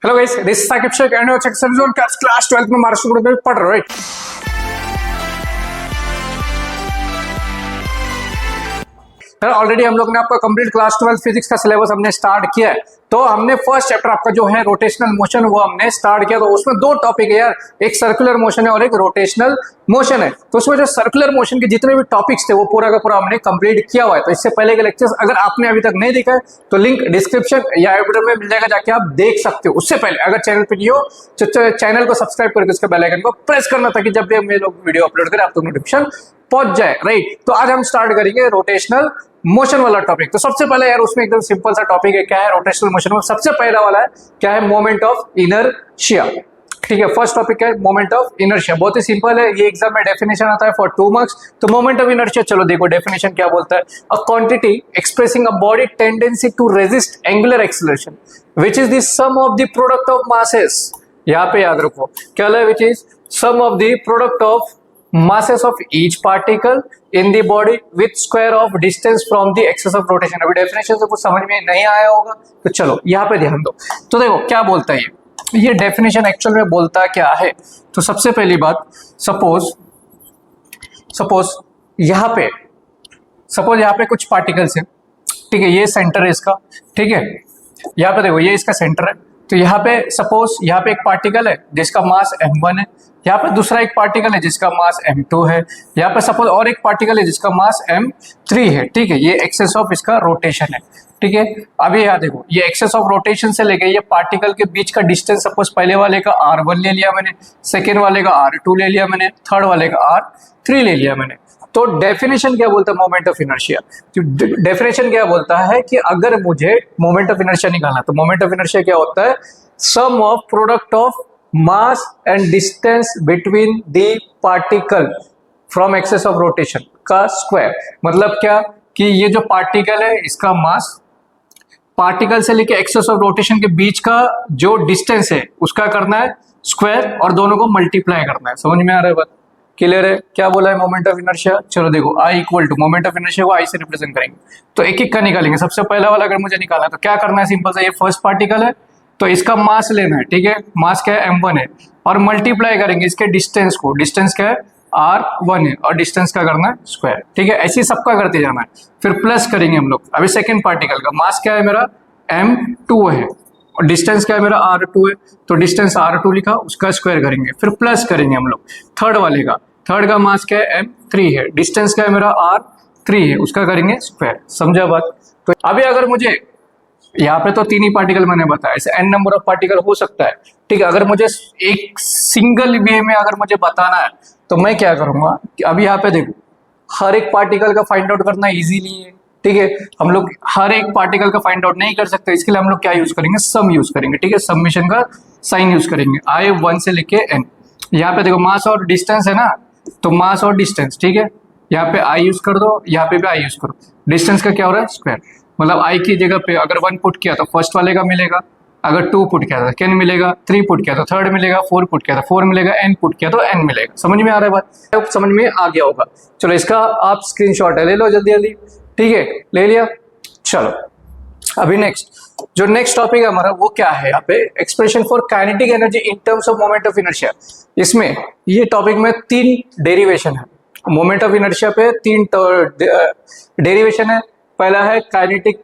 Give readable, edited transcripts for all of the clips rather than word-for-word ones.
Hello guys, this is Saqib Shaikh and class 12th में Maharashtra group में पढ़ रहे हो। ऑलरेडी हम लोग ने आपका कंप्लीट क्लास 12 फिजिक्स का सिलेबस हमने स्टार्ट किया है। तो हमने फर्स्ट चैप्टर आपका जो है रोटेशनल मोशन वो हमने स्टार्ट किया। तो उसमें दो टॉपिक है यार, एक सर्कुलर मोशन है और एक रोटेशनल मोशन है। तो उसमें जो सर्कुलर मोशन के जितने भी टॉपिक्स थे वो पूरा का पूरा हमने कंप्लीट किया हुआ है। तो इससे पहले के लेक्चर्स अगर आपने अभी तक नहीं देखा है तो लिंक डिस्क्रिप्शन या वीडियो में मिल जाएगा, जाके आप देख सकते हो। उससे पहले अगर चैनल पे नहीं हो तो चैनल को सब्सक्राइब करके उसके बेल आइकन को प्रेस करना, ताकि जब भी हम लोग वीडियो अपलोड करें आपको नोटिफिकेशन पहुंच जाए। राइट, तो आज हम स्टार्ट करेंगे रोटेशनल मोशन वाला टॉपिक। तो सबसे पहले यार उसमें एकदम सिंपल सा टॉपिक है, क्या है रोटेशनल मोशन में सबसे पहला वाला है क्या है, मोमेंट ऑफ इनर्शिया। ठीक है, फर्स्ट टॉपिक है मोमेंट ऑफ इनर्शिया। बहुत ही सिंपल है, ये एग्जाम में डेफिनेशन आता है फॉर 2 मार्क्स। तो मोमेंट ऑफ इनर्शिया, चलो देखो डेफिनेशन क्या बोलता है। A quantity expressing a body tendency to resist angular acceleration which is the sum of the product of masses. यहाँ पे याद रखो क्या है, which is sum of the product of masses of each particle in the body with square of distance from the axis of rotation। अभी definition से कुछ समझ में नहीं आया होगा तो चलो यहाँ पे ध्यान दो। तो देखो क्या बोलता है ये डेफिनेशन एक्चुअल में बोलता क्या है। तो सबसे पहली बात, सपोज यहाँ पे कुछ पार्टिकल्स है। ठीक है, ये सेंटर है इसका। ठीक है, यहाँ पे देखो ये इसका सेंटर है। तो यहाँ पे सपोज यहाँ पे एक पार्टिकल है जिसका मास m1 है, यहाँ पे दूसरा एक पार्टिकल है जिसका मास m2 है, यहाँ पे सपोज और एक पार्टिकल है जिसका मास m3 है। ठीक है, ये एक्सेस ऑफ इसका रोटेशन है। ठीक है, अभी यहाँ देखो ये एक्सेस ऑफ रोटेशन से लेके ये पार्टिकल के बीच का डिस्टेंस, सपोज पहले वाले का r1 ले लिया मैंने, सेकेंड वाले का r2 ले लिया मैंने, थर्ड वाले का r3 ले लिया मैंने। तो डेफिनेशन क्या बोलता है मोमेंट ऑफ इनर्शिया। डेफिनेशन क्या बोलता है कि अगर मुझे मोमेंट ऑफ इनर्शिया निकालना, तो मोमेंट ऑफ इनर्शिया क्या होता है, sum of product of mass and distance between the particle from axis of rotation का स्क्वायर। मतलब क्या कि ये जो पार्टिकल है इसका मास, पार्टिकल से लेके एक्सेस ऑफ रोटेशन के बीच का जो डिस्टेंस है उसका करना है स्क्वायर और दोनों को मल्टीप्लाई करना है। समझ में आ रहा है बात, क्लियर है। क्या बोला है मोमेंट ऑफ इनर्शिया, चलो देखो I equal to moment of inertia को I से रिप्रेजेंट करेंगे। तो एक एक का निकालेंगे। सबसे पहला वाला अगर मुझे निकालना है तो क्या करना है, सिंपल सा, ये फर्स्ट पार्टिकल है तो इसका मास लेना है। ठीक है, मास क्या है m1 है, और मल्टीप्लाई करेंगे इसके डिस्टेंस को। डिस्टेंस क्या है r1 है और डिस्टेंस का करना है स्क्वायर। ठीक है, ऐसे सबका करते जाना है। फिर प्लस करेंगे हम लोग। अभी सेकेंड पार्टिकल का मास क्या है मेरा m2 है और डिस्टेंस क्या है मेरा r2 है, तो डिस्टेंस r2 लिखा, उसका स्क्वायर करेंगे। फिर प्लस करेंगे हम लोग थर्ड वाले का। थर्ड का मास क्या है m3 है, डिस्टेंस क्या है मेरा r3 है, उसका करेंगे स्क्वायर। समझा बात। तो अभी अगर मुझे यहाँ पे तो 3 ही पार्टिकल मैंने बताया, ऐसे n नंबर ऑफ पार्टिकल हो सकता है। ठीक है, अगर मुझे एक सिंगल वे में अगर मुझे बताना है तो मैं क्या करूंगा कि अभी यहाँ पे देखो हर एक पार्टिकल का फाइंड आउट करना इजी नहीं है। ठीक है, हम लोग हर एक पार्टिकल का फाइंड आउट नहीं कर सकते, इसके लिए हम लोग क्या यूज करेंगे, सम यूज करेंगे। ठीक है, समेशन का साइन यूज करेंगे, I1 से लेके n। यहाँ पे देखो मास और डिस्टेंस है ना, तो मास और डिस्टेंस। ठीक है, यहाँ पे I यूज कर दो, यहाँ पे भी I यूज करो। डिस्टेंस का क्या हो रहा है स्क्वायर, मतलब I की जगह पे अगर 1 पुट किया तो फर्स्ट वाले का मिलेगा, अगर 2 पुट किया तो सेकेंड मिलेगा, 3 पुट किया तो थर्ड मिलेगा, 4 पुट किया तो 4 मिलेगा, n पुट किया तो n मिलेगा। समझ में आ रहा है बात, समझ में आ गया होगा। चलो इसका आप स्क्रीनशॉट है ले लो जल्दी जल्दी। ठीक है, ले लिया। चलो अभी जो नेक्स्ट टॉपिक है हमारा वो क्या है, यहाँ पे expression for kinetic energy in terms of moment of inertia. इसमें ये टॉपिक में 3 डेरिवेशन है। मोमेंट ऑफ इनर्शिया पे 3 डेरिवेशन है। पहला है काइनेटिक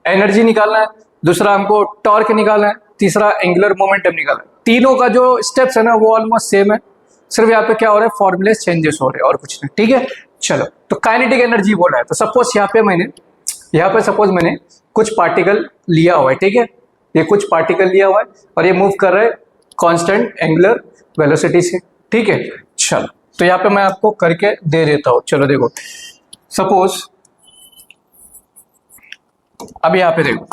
एनर्जी निकालना है, दूसरा हमको टॉर्क निकालना है, तीसरा एंगुलर मोमेंटम निकालना है। तीनों का जो स्टेप्स है ना वो ऑलमोस्ट सेम है, सिर्फ यहाँ पे क्या हो रहा है, फॉर्मूले चेंजेस हो रहे हैं और कुछ नहीं। ठीक है, चलो तो काइनेटिक एनर्जी बोला है। तो सपोज यहाँ पे सपोज मैंने कुछ पार्टिकल लिया हुआ है। ठीक है, ये कुछ पार्टिकल लिया हुआ है और ये मूव कर रहे हैं कांस्टेंट एंगुलर वेलोसिटी से। ठीक है, चलो तो यहाँ पे मैं आपको करके दे देता हूँ। चलो देखो सपोज अब यहाँ पे देखो,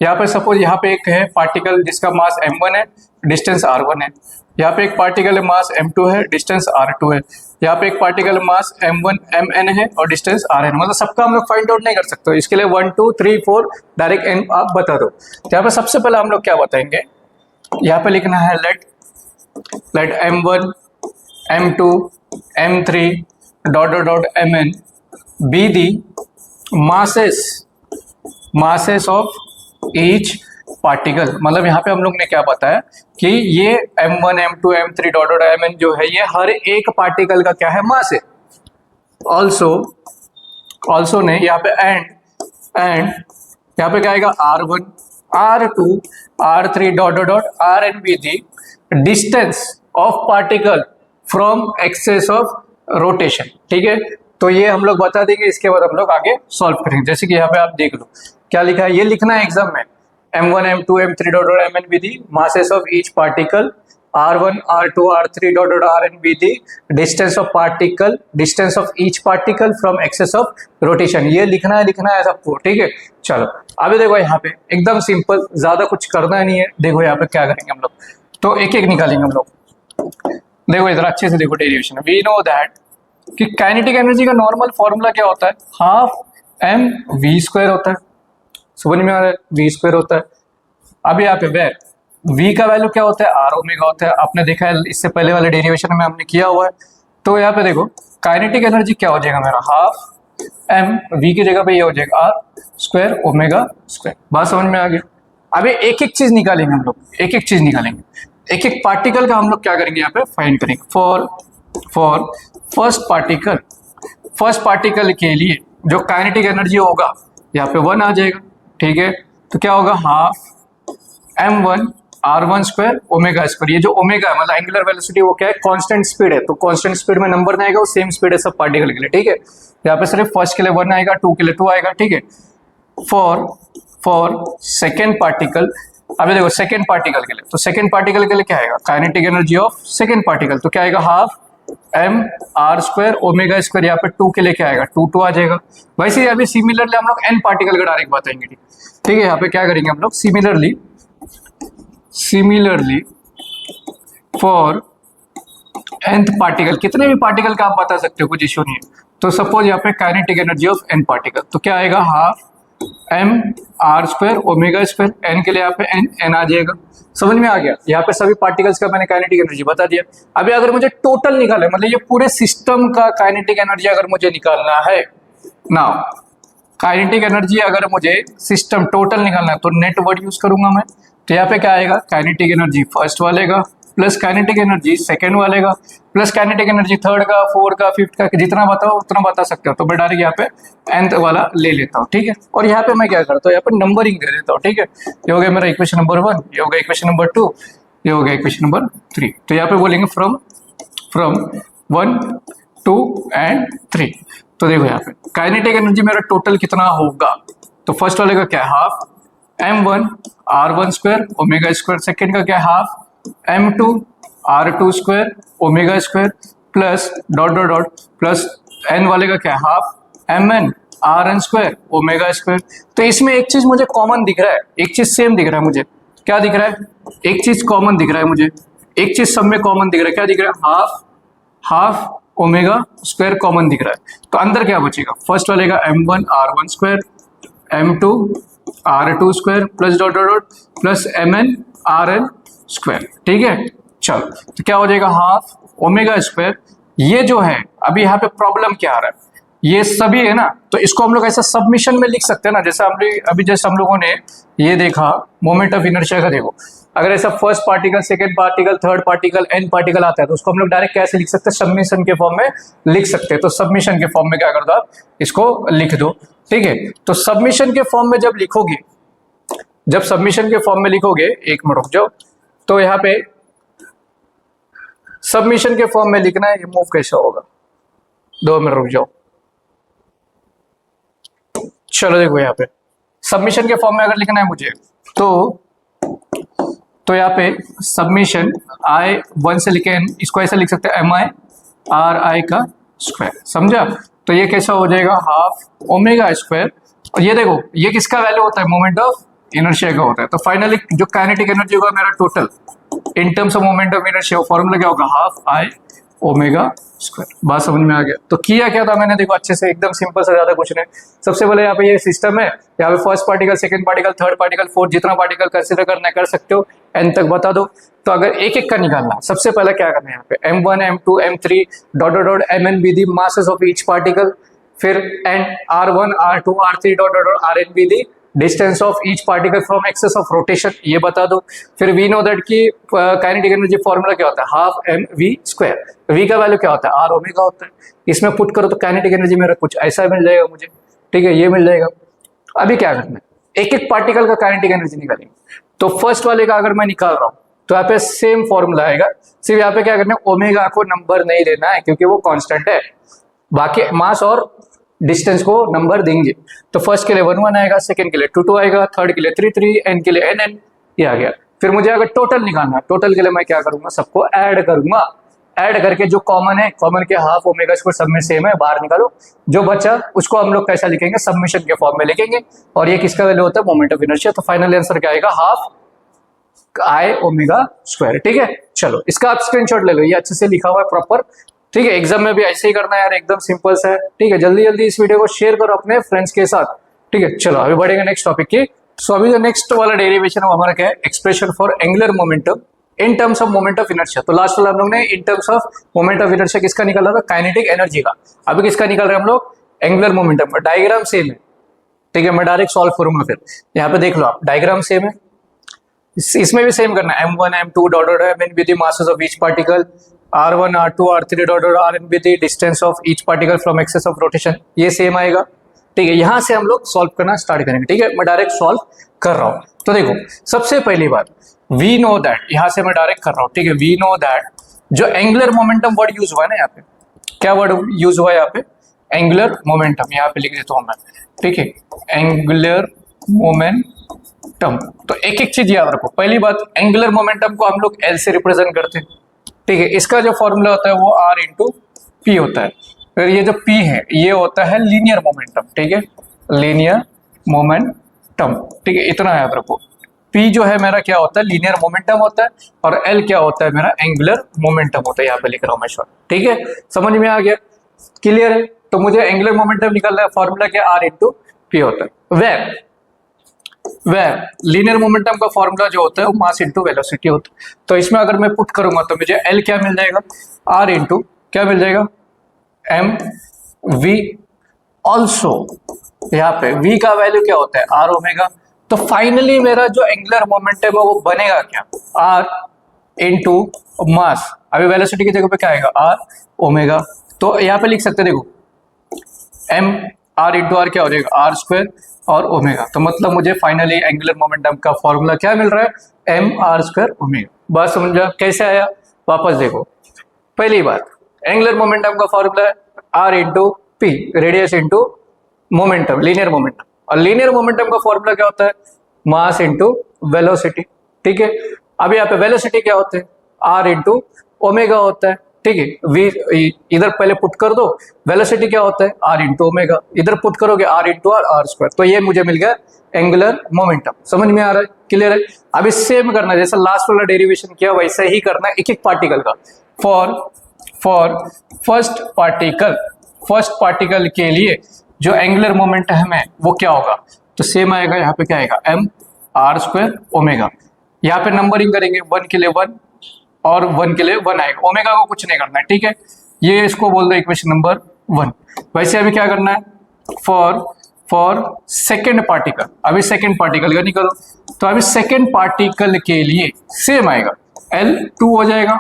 यहाँ पे सपोज यहाँ पे एक है पार्टिकल जिसका मास m1 है, डिस्टेंस r1 है। यहाँ पे एक पार्टिकल है मास m2 है, डिस्टेंस r2 है। यहाँ पे एक पार्टिकल मास mn है और डिस्टेंस rn। मतलब सबका हम लोग फाइंड आउट नहीं कर सकते, इसके लिए 1 2 3 4 डायरेक्ट n आप बता दो। यहाँ पे सबसे पहले हम लोग क्या बताएंगे, यहाँ पे लिखना है let m1 m2 m3 dot mn be the masses of each particle, मतलब यहाँ पे हम लोग ने क्या बताया कि ये m1 m2 m3 dot dot mn जो है ये हर एक पार्टिकल का क्या है, मास है। ऑल्सो ने यहाँ पे एंड यहाँ पे क्या आएगा, r1 r2 r3 dot dot dot rn with the distance of particle from axis of rotation. ठीक है, तो ये हम लोग बता देंगे, इसके बाद हम लोग आगे सॉल्व करेंगे। जैसे कि यहाँ पे आप देख लो क्या लिखा है, ये लिखना है एग्जाम में, m1 m2 m3 dot dot mn with the masses of each particle, r1 r2 r3 dot dot rn with the distance of particle, distance of each particle from axis of rotation. ये लिखना है सबको। ठीक है, चलो अभी देखो यहाँ पे एकदम सिंपल, ज्यादा कुछ करना नहीं है। देखो यहाँ पे क्या करेंगे हम लोग, तो एक एक निकालेंगे हम लोग। देखो इधर अच्छे से देखो डेरिवेशन, वी नो दैट कि काइनेटिक एनर्जी का नॉर्मल फॉर्मूला क्या होता है, हाफ एम वी स्क्वायर होता है। समझ में आ रहा है, वी स्क्वायर होता है। अब यहाँ पे वेर वी का वैल्यू क्या होता है, आर ओमेगा होता है। आपने देखा है इससे पहले वाले डेरिवेशन में हमने किया हुआ है। तो यहाँ पे देखो काइनेटिक एनर्जी क्या हो जाएगा मेरा, हाफ एम वी की जगह पे ये हो जाएगा आर स्क्वायर ओमेगा स्क्वायर। बात समझ में आ गया। अभी एक एक चीज निकालेंगे हम लोग, एक एक चीज निकालेंगे, एक एक पार्टिकल का हम लोग क्या करेंगे यहाँ पे फाइंड करेंगे। फॉर फर्स्ट पार्टिकल के लिए जो काइनेटिक एनर्जी होगा यहाँ पे 1 आ जाएगा। ठीक है, तो क्या होगा, half m1 r1 square omega square. ये जो ओमेगा है मतलब एंगुलर वेलोसिटी, वो क्या है, कांस्टेंट स्पीड है। तो कांस्टेंट स्पीड में नंबर नहीं आएगा, वो सेम स्पीड है सब पार्टिकल के लिए। ठीक है, यहाँ पे सिर्फ फर्स्ट के लिए 1 आएगा, 2 के लिए 2 आएगा। ठीक है, फॉर सेकेंड पार्टिकल, अभी देखो सेकेंड पार्टिकल के लिए, तो सेकेंड पार्टिकल के लिए क्या आएगा, kinetic energy of second particle, तो क्या आएगा, half m r square omega square. यहाँ पे 2 के लिए क्या आएगा, 2 आ जाएगा। वैसे ही अभी सिमिलरली हम लोग n पार्टिकल का डायरेक्ट बताएंगे। ठीक है, यहाँ पे क्या करेंगे हम लोग, सिमिलरली फॉर nth पार्टिकल, कितने भी पार्टिकल का आप बता सकते हो, कुछ इश्यू नहीं है। तो सपोज यहाँ पे kinetic energy of n particle, तो क्या आएगा, half m r square omega square. n के लिए यहाँ पे n आ जाएगा। समझ में आ गया। यहाँ पे सभी पार्टिकल्स का मैंने काइनेटिक एनर्जी बता दिया। अभी अगर मुझे टोटल निकालना है, मतलब ये पूरे सिस्टम का काइनेटिक एनर्जी अगर मुझे निकालना है ना, काइनेटिक एनर्जी अगर मुझे सिस्टम टोटल निकालना है तो नेट वर्ड यूज करूंगा मैं। तो यहाँ पे क्या आएगा, काइनेटिक एनर्जी फर्स्ट वाले का प्लस काइनेटिक एनर्जी सेकंड वाले का प्लस काइनेटिक एनर्जी थर्ड का, फोर्थ का, फिफ्थ का, जितना बताओ उतना बता सकते हो। तो मैं डायरेक्ट यहाँ पे nth वाला ले लेता हूँ। ठीक है, और यहाँ पे मैं क्या करता हूँ, यहाँ पे नंबरिंग दे देता हूँ। ठीक है, ये हो गया मेरा इक्वेशन नंबर 1, ये हो गया इक्वेशन नंबर 2, ये हो गया इक्वेशन नंबर 3। तो यहाँ पे बोलेंगे फ्रॉम 1 2 एंड 3। तो देखो यहाँ पे काइनेटिक एनर्जी मेरा टोटल कितना होगा, तो फर्स्ट वाले का क्या है, half m1 r1 square omega square. Second का क्या है, half m2 r2 square omega square plus dot dot dot plus n वाले का क्या है, half mn rn square omega square. तो इसमें एक चीज मुझे कॉमन दिख रहा है, एक चीज सेम दिख रहा है मुझे। क्या दिख रहा है, एक चीज कॉमन दिख रहा है मुझे, एक चीज सब में कॉमन दिख रहा है। क्या दिख रहा है, हाफ ओमेगा स्क्वायर कॉमन दिख रहा है। तो अंदर क्या बचेगा, फर्स्ट वाले का m1 r1 square m2 r2 square plus dot dot dot plus mn rn square. ठीक है, चलो तो क्या हो जाएगा, हाफ ओमेगा स्क्वायर। ये जो है अभी यहाँ पे प्रॉब्लम क्या आ रहा है, ये सभी है ना, तो इसको हम लोग ऐसा सबमिशन में लिख सकते हैं ना। जैसे अभी जैसे हम लोगों ने ये देखा मोमेंट ऑफ इनर्शिया का, देखो अगर ऐसा first particle, second particle, third particle, n particle आता है तो उसको हम लोग डायरेक्ट कैसे लिख सकते हैं, सबमिशन के फॉर्म में लिख सकते हैं। तो सबमिशन के फॉर्म में क्या कर दो, आप इसको लिख दो। ठीक है, तो सबमिशन के फॉर्म में जब लिखोगे, जब सबमिशन के फॉर्म में लिखोगे, एक मिनट रुक जाओ, तो यहाँ पे सबमिशन के फॉर्म में लिखना है, ये मूव कैसे होगा, 2 मिनट रुक जाओ। चलो देखो यहाँ पे सबमिशन के फॉर्म में अगर लिखना है मुझे, तो यहाँ पे सबमिशन I1 से लिखे, इसको ऐसे लिख सकते हैं MI RI का स्क्वायर। समझा, तो ये कैसा हो जाएगा, हाफ ओमेगा स्क्वायर। और ये देखो ये किसका वैल्यू होता है, मोमेंट ऑफ इनर्शिया का होता है। तो फाइनली जो काइनेटिक एनर्जी होगा मेरा total in terms of moment of inertia, formula क्या होगा, हाफ I ओमेगा स्क्वायर। बात समझ में आ गया। तो किया क्या था मैंने, देखो अच्छे से, एकदम सिंपल से, ज्यादा कुछ नहीं। सबसे पहले यहाँ पे ये सिस्टम है, यहाँ पे first particle, second particle, third particle, fourth, जितना पार्टिकल कंसीडर करना है कर सकते हो, n तक बता दो। तो अगर एक एक का निकालना, सबसे पहले क्या करना है, यहाँ पे m1 m2 m3 dot dot dot mn with the masses of each particle, फिर n r1 r2 r3 dot dot dot rn with the distance of each particle from axis of rotation ये बता दो। फिर we know that की kinetic energy formula क्या होता है, half m v square. V का वैल्यू क्या होता है, आर ओमेगा होता है। इसमें पुट करो तो काइनेटिक एनर्जी मेरा कुछ ऐसा मिल जाएगा मुझे, ठीक है, ये मिल जाएगा। अभी क्या करना है, एक एक पार्टिकल का काइनेटिक एनर्जी निकालेंगे। तो फर्स्ट वाले का अगर मैं निकाल रहा हूं तो यहाँ पे सेम फॉर्मूला आएगा, सिर्फ यहाँ पे क्या करना है, ओमेगा को नंबर नहीं लेना है क्योंकि वो कांस्टेंट है, बाकी मास और डिस्टेंस को नंबर देंगे। तो फर्स्ट के लिए 1 1 आएगा, सेकंड के लिए 2 2 आएगा, थर्ड के लिए 3 3, एन के लिए n ये आ गया। फिर मुझे अगर टोटल निकालना है, टोटल के लिए मैं क्या करूंगा, सबको ऐड करूंगा। ऐड करके जो कॉमन है, कॉमन के हाफ ओमेगा स्क्वायर सब में सेम है, बाहर निकालो। जो बचा उसको हम लोग कैसा लिखेंगे, सबमिशन के फॉर्म में लिखेंगे। और ये किसका वैल्यू होता है, मोमेंट ऑफ इनर्शिया। तो फाइनल आंसर क्या आएगा, हाफ आई ओमेगा स्क्वायर। ठीक है, चलो इसका आप स्क्रीनशॉट ले लो, ये अच्छे से लिखा हुआ है प्रॉपर। ठीक है, एग्जाम में भी ऐसे ही करना है यार, एकदम सिंपल सा है। ठीक है, जल्दी जल्दी इस वीडियो को शेयर करो अपने फ्रेंड्स के साथ। ठीक है, चलो अभी बढ़ेंगे नेक्स्ट टॉपिक की। सो अभी जो नेक्स्ट वाला डेरिवेशन है हमारा क्या है, expression for angular momentum in terms of moment of inertia. तो लास्ट वाला हम लोग ने इन terms of moment of inertia किसका निकाला था, काइनेटिक एनर्जी का। अभी किसका निकाल रहे हैं हम लोग, एंगुलर मोमेंटम का। डायग्राम सेम है, ठीक है, मैं डायरेक्ट सॉल्व करूंगा। फिर यहाँ पे देख लो आप, डायग्राम सेम है, इसमें भी सेम करना है। m1 m2 dot dot m with the masses of each particle, r1 r2 r3 dot dot rn with the distance of each particle from axis of rotation, ये सेम आएगा। ठीक है, यहां से हम लोग सॉल्व करना स्टार्ट करेंगे। ठीक है, मैं डायरेक्ट सॉल्व कर रहा हूं। तो देखो सबसे पहली बात, वी नो दैट, यहां से मैं डायरेक्ट कर रहा हूं। ठीक है, वी नो दैट जो एंगुलर मोमेंटम वर्ड यूज हुआ है ना, यहाँ पे क्या वर्ड यूज हुआ है, यहाँ पे एंगुलर मोमेंटम, यहाँ पे लिख देता हूं मैं। ठीक है, एंगुलर मोमेंटम। तो एक एक चीज याद रखो। पहली बात, एंगुलर मोमेंटम को हम लोग एल से रिप्रेजेंट करते हैं। ठीक है, इसका जो फॉर्मूला होता है वो आर इंटू पी होता है। फिर ये जो पी है ये होता है लीनियर मोमेंटम। ठीक है, लीनियर मोमेंटम। ठीक है, इतना याद रखो। पी जो है मेरा क्या होता है, लीनियर मोमेंटम होता है, और एल क्या होता है, मेरा एंगुलर मोमेंटम होता है। यहाँ पे लिख रहा हूं मैं शॉर्ट। ठीक है, समझ में आ गया, क्लियर है। तो मुझे एंगुलर मोमेंटम निकालना है, फॉर्मूला क्या, आर इंटू पी होता है। वेर लीनियर मोमेंटम का फॉर्मूला जो होता है वो मास इंटू वेलोसिटी होता है। तो इसमें अगर मैं पुट करूंगा तो मुझे एल क्या मिल जाएगा, आर इंटू क्या मिल जाएगा, एम वी। ऑल्सो यहाँ पे वी का वैल्यू क्या होता है, आर ओमेगा। तो फाइनली मेरा जो एंगुलर मोमेंटम है वो बनेगा क्या, आर इंटू मास। अभी वेलोसिटी की जगह पे क्या आएगा, आर ओमेगा। तो यहाँ पे लिख सकते हैं, देखो एम आर इंटू आर क्या हो जाएगा, आर स्क्वायर और ओमेगा। तो मतलब मुझे फाइनली एंगुलर मोमेंटम का फॉर्मूला क्या मिल रहा है, एम आर स्क्वायर ओमेगा। बात समझा कैसे आया, वापस देखो। पहली बात, एंगुलर मोमेंटम का फॉर्मूला है r into p, radius into momentum, linear momentum. और लीनियर मोमेंटम का फॉर्मूला क्या होता है, मास इंटू वेलोसिटी। ठीक है, अब यहाँ पे वेलोसिटी क्या होते हैं, आर इंटू ओमेगा होता है। ठीक है, वी इधर पहले पुट कर दो, वेलोसिटी क्या होता है, आर इंटू ओमेगा। इधर पुट करोगे r into r, r square. तो ये मुझे मिल गया एंगुलर मोमेंटम। समझ में आ रहा है, क्लियर है। अभी सेम करना है, जैसा लास्ट वाला डेरिवेशन किया वैसा ही करना है एक एक पार्टिकल का। फॉर फर्स्ट पार्टिकल के लिए जो एंगुलर मोमेंटम है वो क्या होगा, तो सेम आएगा। यहाँ पे क्या आएगा, एम आर स्क्वायर ओमेगा। यहाँ पे नंबरिंग करेंगे, 1 के लिए 1 और 1 के लिए 1 आएगा। ओमेगा को कुछ नहीं करना है। ठीक है, ये इसको बोल दो इक्वेशन नंबर 1। वैसे अभी क्या करना है, फॉर सेकेंड पार्टिकल। अभी सेकेंड पार्टिकल का निकालो, तो अभी सेकेंड पार्टिकल के लिए सेम आएगा, L2 हो जाएगा,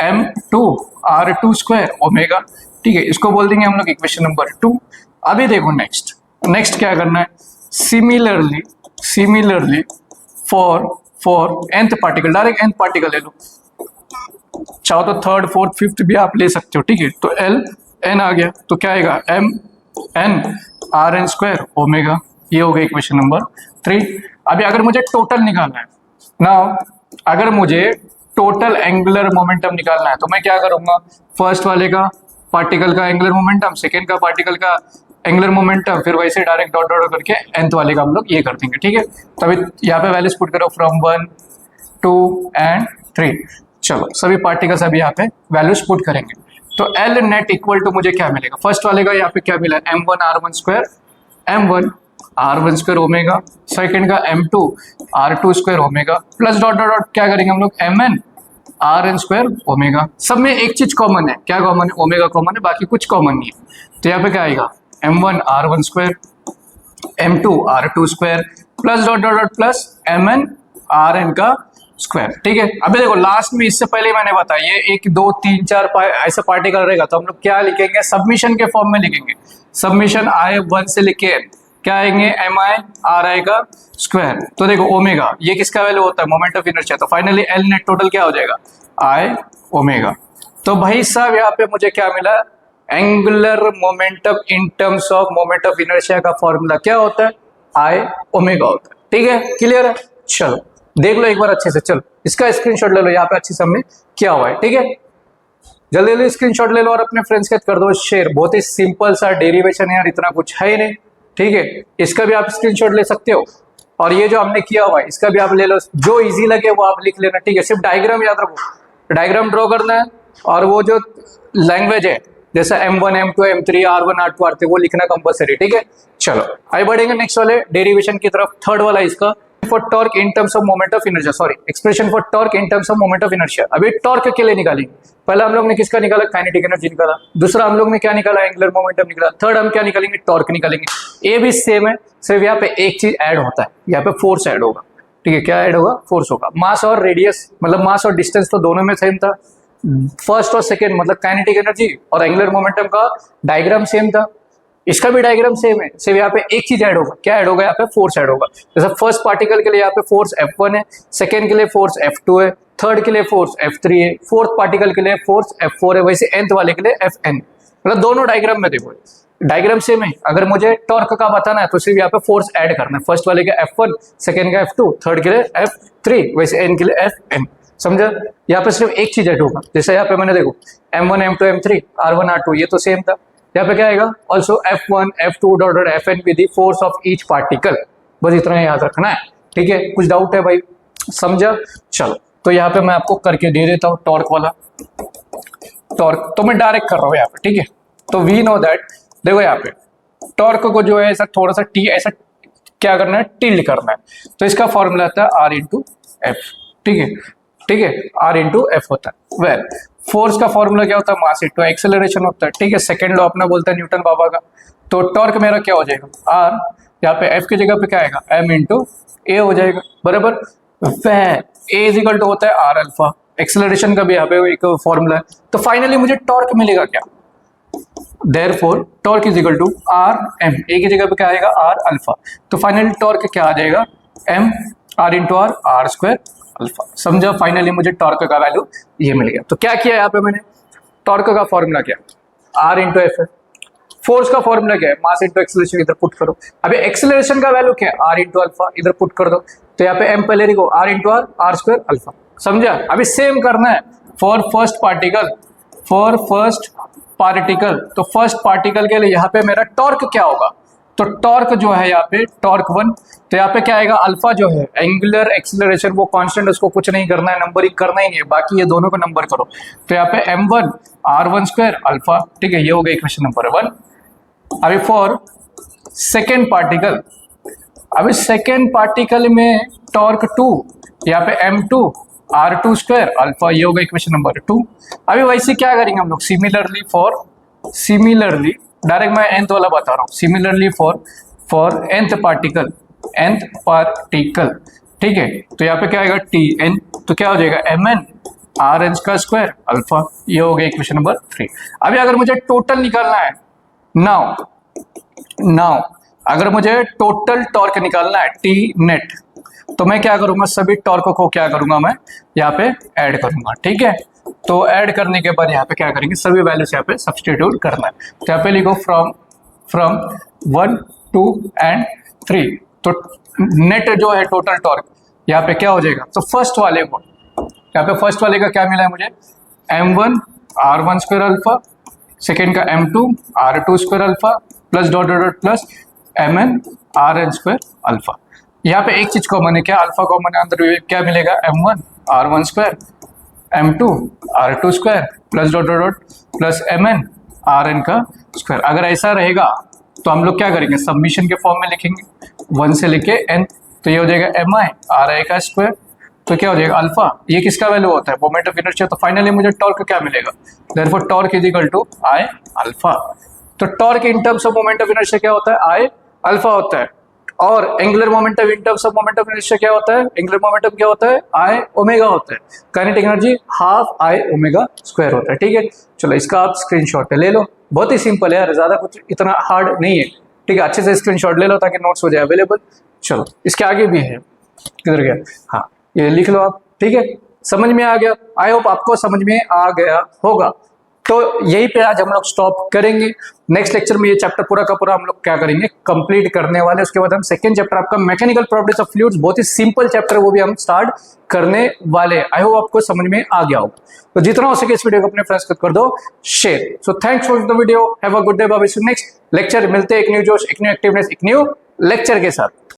M2 R2 स्क्वायर ओमेगा। ठीक है, इसको बोल देंगे हम लोग इक्वेशन नंबर 2। अभी देखो नेक्स्ट क्या करना है, similarly for nth particle, direct nth particle ले लो, चाहो तो थर्ड फोर्थ फिफ्थ भी आप ले सकते हो। ठीक है, तो एल एन आ गया, तो क्या आएगा, m n r n square omega. ये हो गया इक्वेशन नंबर 3। अभी अगर मुझे टोटल निकालना है ना, अगर मुझे टोटल एंगुलर मोमेंटम निकालना है तो मैं क्या करूंगा, फर्स्ट वाले का पार्टिकल का एंगुलर मोमेंटम, सेकेंड का पार्टिकल का एंगुलर मोमेंटम, फिर वैसे डायरेक्ट डॉट डॉट करके nth वाले का हम लोग ये कर देंगे। ठीक है, तो अभी यहाँ पे वैल्यूज पुट करो फ्रॉम 1 2 एंड 3। चलो सभी पार्टिकल्स अभी यहाँ पे वैल्यूज पुट करेंगे। तो एल नेट इक्वल टू मुझे क्या मिलेगा, फर्स्ट वाले का यहाँ पे क्या मिला, m1 r1 square, m1 r1 square omega, second का m2 r2 square omega, plus dot dot dot क्या करेंगे हम लोग, mn rn स्क्वायर ओमेगा। सब में एक चीज कॉमन है, क्या कॉमन है, ओमेगा कॉमन है, बाकी कुछ कॉमन नहीं है। तो यहाँ पे क्या आएगा, m1 r1 square, m2 r2 square, plus dot dot dot plus m n r n का स्क्वायर। ठीक है, अभी देखो लास्ट में इससे पहले मैंने बताया ये 1 2 3 4 ऐसा पार्टिकल रहेगा तो हम लोग क्या लिखेंगे, सबमिशन के फॉर्म में लिखेंगे। सबमिशन आई 1 से लिखे क्या आएंगे, एम आई आर आई का स्क्वायर। तो देखो ओमेगा ये किसका वैल्यू होता है, मोमेंट ऑफ इनर्शिया। तो फाइनली एल नेट टोटल क्या हो जाएगा, आई ओमेगा। तो भाई साहब यहाँ पे मुझे क्या मिला, angular momentum in terms of moment of inertia का फॉर्मूला क्या होता है, आई ओमेगा होता है। ठीक है, क्लियर है। चलो देख लो एक बार अच्छे से, चलो इसका स्क्रीनशॉट ले लो, यहाँ पे अच्छे से हमने क्या हुआ है। ठीक है, जल्दी जल्दी स्क्रीनशॉट ले लो और अपने फ्रेंड्स के कर दो शेयर। बहुत ही सिंपल सा डेरिवेशन है यार, इतना कुछ है ही नहीं। ठीक है, इसका भी आप स्क्रीनशॉट ले सकते हो और ये जो हमने किया हुआ है इसका भी आप ले लो, जो इजी लगे वो आप लिख लेना। ठीक है, सिर्फ डायग्राम याद रखो, डायग्राम ड्रॉ करना है और वो जो लैंग्वेज है जैसे M1 M2 M3 R1 R2 R3 वो लिखना कंपलसरी। ठीक है, चलो आगे बढ़ेंगे नेक्स्ट वाले डेरिवेशन की तरफ। थर्ड वाला इसका for torque in terms of moment of inertia, sorry expression for torque in terms of moment of inertia. अभी टॉर्क के लिए निकालेंगे, पहला हम लोग ने किसका निकाला, काइनेटिक एनर्जी निकाला। दूसरा हम लोग ने क्या निकाला, एंगुलर मोमेंटम निकाला। थर्ड हम क्या निकालेंगे, टॉर्क निकालेंगे। ये भी सेम है, सिर्फ यहाँ पे एक चीज ऐड होता है, यहाँ पे फोर्स ऐड होगा। ठीक है, क्या ऐड होगा, फोर्स होगा। मास और रेडियस मतलब मास और डिस्टेंस तो दोनों में सेम था, फर्स्ट और सेकेंड मतलब काइनेटिक एनर्जी और एंगुलर मोमेंटम का डायग्राम सेम था, इसका भी डायग्राम सेम है। सिर्फ यहाँ पे एक चीज ऐड होगा, क्या ऐड होगा, यहाँ पे फोर्स ऐड होगा। जैसे फर्स्ट पार्टिकल के लिए यहाँ पे फोर्स F1 है, सेकेंड के लिए फोर्स F2 है, थर्ड के लिए फोर्स F3 है, फोर्थ पार्टिकल के लिए फोर्स F4 है, वैसे nth वाले के लिए Fn। मतलब दोनों डायग्राम में देखो डायग्राम सेम है। अगर मुझे टॉर्क का बताना है तो सिर्फ यहाँ पे फोर्स ऐड करना है, फर्स्ट वाले का F1, सेकेंड का F2, थर्ड के लिए F3, वैसे n के लिए Fn। समझा, यहाँ पे सिर्फ एक चीज ऐड होगा। जैसे यहाँ पे मैंने देखो M1 M2 M3 R1 R2 ये तो सेम था, यहाँ पे क्या आएगा, also F1 F2 dot dot Fn with the force of each particle. बस इतना याद रखना है। ठीक है, कुछ डाउट है भाई, समझा। चलो तो यहाँ पे मैं आपको करके दे देता हूँ टॉर्क वाला। टॉर्क तो मैं डायरेक्ट कर रहा हूँ यहाँ पे। ठीक है, तो वी नो दैट, देखो यहाँ पे टॉर्क को जो है ऐसा थोड़ा सा टी ऐसा क्या करना है, टिल्ड करना है। तो इसका फॉर्मूला आता है R इंटू एफ। ठीक है, ठीक है, R इंटू एफ होता है। वेल फोर्स का फॉर्मूला क्या होता है, मास इंटू एक्सेलरेशन होता है। ठीक है, सेकंड लॉ अपना बोलता है न्यूटन बाबा का। तो टॉर्क मेरा क्या हो जाएगा, R, यहाँ पे F की जगह पे क्या आएगा, M इंटू ए हो जाएगा। बराबर, वह ए इज इक्वल टू होता है R अल्फा। एक्सेलरेशन का भी यहाँ पे एक फॉर्मूला है। तो फाइनली मुझे टॉर्क मिलेगा क्या, therefore torque is equal to R M, a की जगह पे क्या आएगा, R अल्फा। तो फाइनली टॉर्क क्या आ जाएगा, M R into R, R square alpha. समझा, फाइनली मुझे टॉर्क का वैल्यू ये मिल गया। तो क्या किया यहाँ पे मैंने, टॉर्क का फॉर्मूला क्या, R इंटू एफ है। फोर्स का फॉर्मूला क्या है, मास इंटू एक्सेलरेशन, इधर पुट करो। अभी एक्सेलरेशन का वैल्यू क्या है, R इंटू अल्फा, इधर पुट कर दो। तो यहाँ पे M पहले लिखो, R into R, R square alpha. समझा, अभी सेम करना है for first particle, for first particle. तो फर्स्ट पार्टिकल के लिए यहाँ पे मेरा टॉर्क क्या होगा, तो टॉर्क जो है यहाँ पे टॉर्क 1, तो यहाँ पे क्या आएगा, अल्फा जो है एंगुलर एक्सेलरेशन वो कांस्टेंट, उसको कुछ नहीं करना है, नंबरिंग करना ही नहीं है, बाकी ये दोनों को नंबर करो। तो यहाँ पे M1 R1 स्क्वायर अल्फा। ठीक है, ये हो गया इक्वेशन नंबर 1। अभी फॉर सेकेंड पार्टिकल, अभी सेकेंड पार्टिकल में टॉर्क 2, यहाँ पे M2 R2 स्क्वायर अल्फा, ये होगा इक्वेशन नंबर 2। अभी वैसे क्या करेंगे हम लोग, सिमिलरली डायरेक्ट मैं nth वाला बता रहा हूँ, सिमिलरली फॉर nth पार्टिकल, ठीक है। तो यहाँ पे क्या आएगा, Tn, तो क्या हो जाएगा, Mn Rn का स्क्वायर अल्फा, ये हो गया इक्वेशन नंबर 3। अभी अगर मुझे टोटल निकालना है, नाउ अगर मुझे टोटल टॉर्क निकालना है T नेट, तो मैं क्या करूंगा, सभी टॉर्क को क्या करूंगा, मैं यहाँ पे ऐड करूंगा। ठीक है, तो ऐड करने के बाद यहाँ पे क्या करेंगे, सभी वैल्यूज यहाँ पे सब्स्टिट्यूट करना है। तो यहाँ पे लिखो फ्रॉम 1 2 एंड 3। तो नेट जो है टोटल टॉर्क यहाँ पे क्या हो जाएगा, तो फर्स्ट वाले को, यहाँ पे फर्स्ट वाले का क्या मिला है मुझे, M1 R1 square alpha, second का M2 R2 square alpha plus dot dot dot plus Mn Rn square alpha. यहाँ पे एक चीज कॉमन है, क्या अल्फा कॉमन है, अंदर क्या मिलेगा, M1 R1 square M2 R2 square plus dot dot dot plus Mn Rn का स्क्वायर। अगर ऐसा रहेगा तो हम लोग क्या करेंगे, सबमिशन के फॉर्म में लिखेंगे 1 से लेके n। तो ये हो जाएगा Mi Ri का स्क्वायर, तो क्या हो जाएगा अल्फा, ये किसका वैल्यू होता है, मोमेंट ऑफ इनर्शिया। तो फाइनली मुझे टॉर्क क्या मिलेगा, therefore torque is equal to I alpha. तो torque in terms of moment of inertia क्या होता है, I अल्फा होता है। और angular momentum in terms of momentum inertia क्या होता है? एंगुलर मोमेंटम क्या होता है? आई ओमेगा होता है। Kinetic energy half I omega square होता है। ठीक है, चलो इसका आप स्क्रीनशॉट ले लो, बहुत ही सिंपल है यार, ज्यादा कुछ इतना हार्ड नहीं है। ठीक है, अच्छे से स्क्रीनशॉट ले लो ताकि नोट्स हो जाए अवेलेबल। चलो इसके आगे भी है, किधर गया? हाँ, ये लिख लो आप। ठीक है, समझ में आ गया? आई होप आपको समझ में आ गया होगा। तो यहीं पे आज हम लोग स्टॉप करेंगे। नेक्स्ट लेक्चर में ये चैप्टर पूरा का पूरा हम लोग क्या करेंगे, कंप्लीट करने वाले। उसके बाद हम सेकंड चैप्टर आपका मैकेनिकल प्रॉपर्टीज ऑफ फ्लूइड्स, बहुत ही सिंपल चैप्टर, वो भी हम स्टार्ट करने वाले। आई होप आपको समझ में आ गया होगा। तो जितना हो सके इस वीडियो को अपने फ्रेंड्स को कर दो share. So thanks for the video, have a good day, bye bye. Next lecture मिलते हैं एक न्यू जोश, एक न्यू एक्टिवनेस, एक न्यू लेक्चर के साथ।